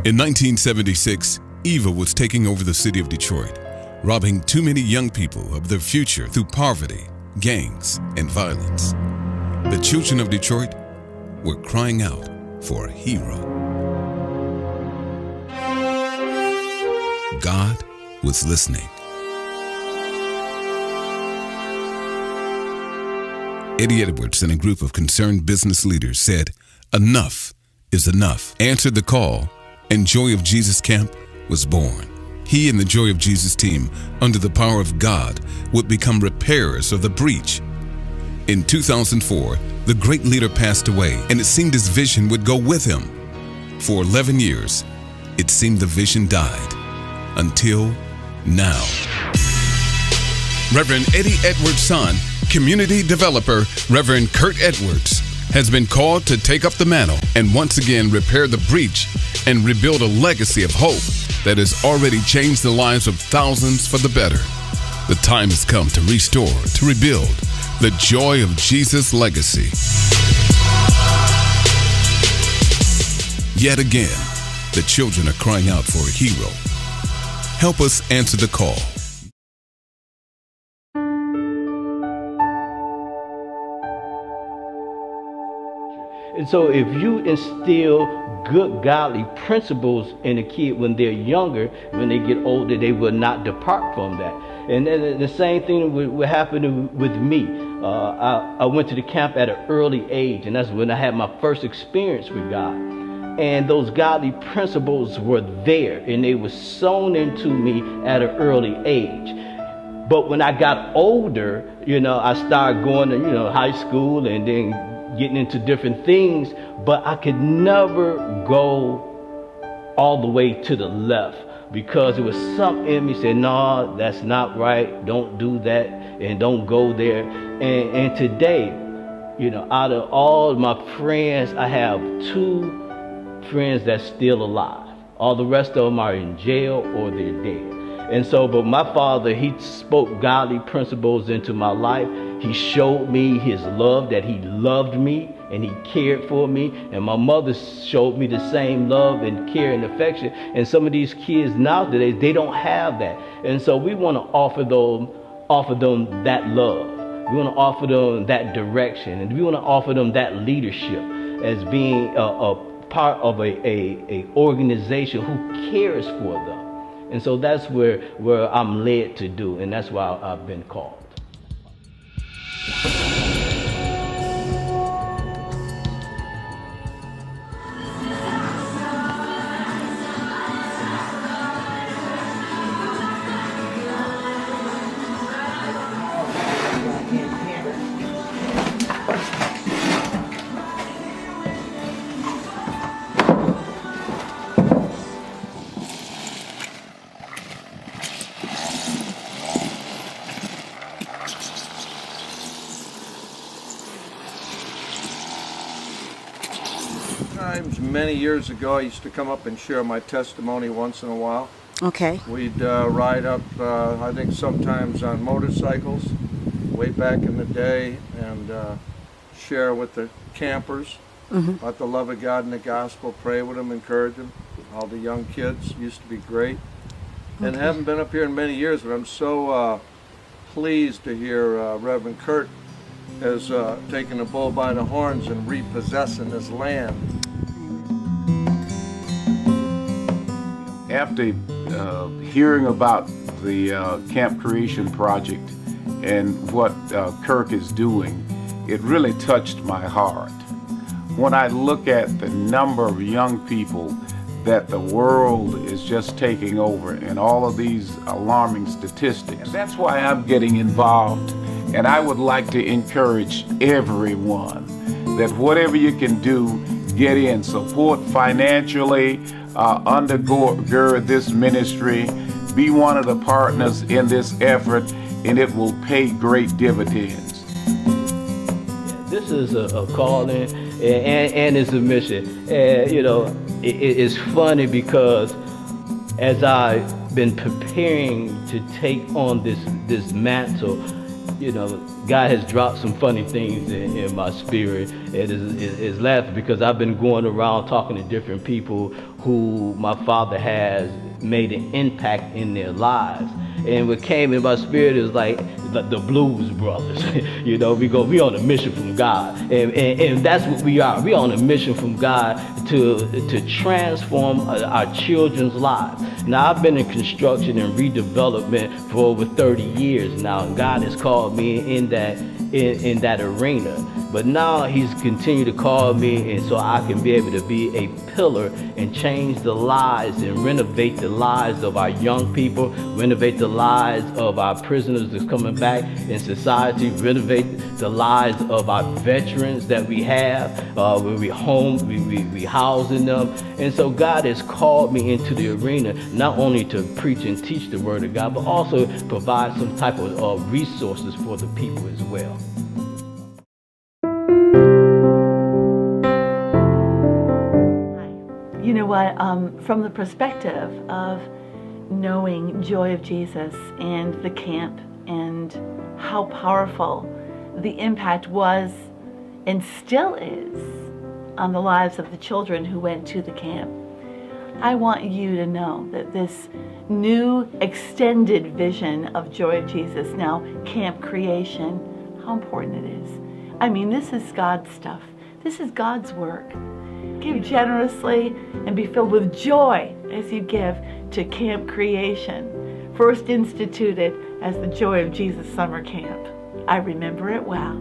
In 1976, evil was taking over the city of Detroit, robbing too many young people of their future through poverty, gangs, and violence. The children of Detroit were crying out for a hero. God was listening. Eddie Edwards and a group of concerned business leaders said, "Enough is enough," answered the call, and Joy of Jesus Camp was born. He and the Joy of Jesus team, under the power of God, would become repairers of the breach. In 2004, the great leader passed away, and it seemed his vision would go with him. For 11 years, it seemed the vision died, until now. Reverend Eddie Edwards' son, community developer Reverend Kurt Edwards, has been called to take up the mantle and once again repair the breach and rebuild a legacy of hope that has already changed the lives of thousands for the better. The time has come to restore, to rebuild the Joy of Jesus legacy. Yet again, the children are crying out for a hero. Help us answer the call. And so if you instill good godly principles in a kid when they're younger, when they get older, they will not depart from that. And then the same thing would happen with me. I went to the camp at an early age, and that's when I had my first experience with God. And those godly principles were there, and they were sown into me at an early age. But when I got older, I started going to, high school and then getting into different things, but I could never go all the way to the left because there was something in me saying, no, that's not right, don't do that, and don't go there. And today, out of all my friends, I have 2 friends that's still alive. All the rest of them are in jail or they're dead. And so, but my father, he spoke godly principles into my life. He showed me his love, that he loved me and he cared for me. And my mother showed me the same love and care and affection. And some of these kids nowadays, they don't have that. And so we want to offer them that love. We want to offer them that direction. And we want to offer them that leadership as being a part of a organization who cares for them. And so that's where I'm led to do, and that's why I've been called. Many years ago, I used to come up and share my testimony once in a while. Okay. We'd ride up, I think sometimes on motorcycles, way back in the day, and share with the campers about the love of God and the gospel, pray with them, encourage them. All the young kids used to be great. And haven't been up here in many years, but I'm so pleased to hear Reverend Kurt has taken the bull by the horns and repossessing this land. After hearing about the Camp Creation Project and what Kirk is doing, it really touched my heart. When I look at the number of young people that the world is just taking over and all of these alarming statistics, that's why I'm getting involved. And I would like to encourage everyone that whatever you can do, get in, support financially, undergird this ministry, be one of the partners in this effort, and it will pay great dividends. This is a calling and it's a mission. And it's funny because as I've been preparing to take on this mantle, God has dropped some funny things in my spirit. It is laughing because I've been going around talking to different people who my father has made an impact in their lives. And what came in my spirit is like the Blues Brothers. You know, we on a mission from God, and that's what we are. We on a mission from God to transform our children's lives. Now, I've been in construction and redevelopment for over 30 years now, and God has called me in that arena. But now He's continued to call me, and so I can be able to be a pillar and change the lives and renovate the lives of our young people, renovate the lives of our prisoners that's coming back in society, renovate the lives of our veterans that we have, where we housing them. And so God has called me into the arena not only to preach and teach the Word of God, but also provide some type of resources for the people as well. You know what, from the perspective of knowing Joy of Jesus and the camp and how powerful the impact was and still is on the lives of the children who went to the camp, I want you to know that this new extended vision of Joy of Jesus, now Camp Creation, how important it is. I mean, this is God's stuff. This is God's work. Give generously and be filled with joy as you give to Camp Creation, first instituted as the Joy of Jesus Summer Camp. I remember it well.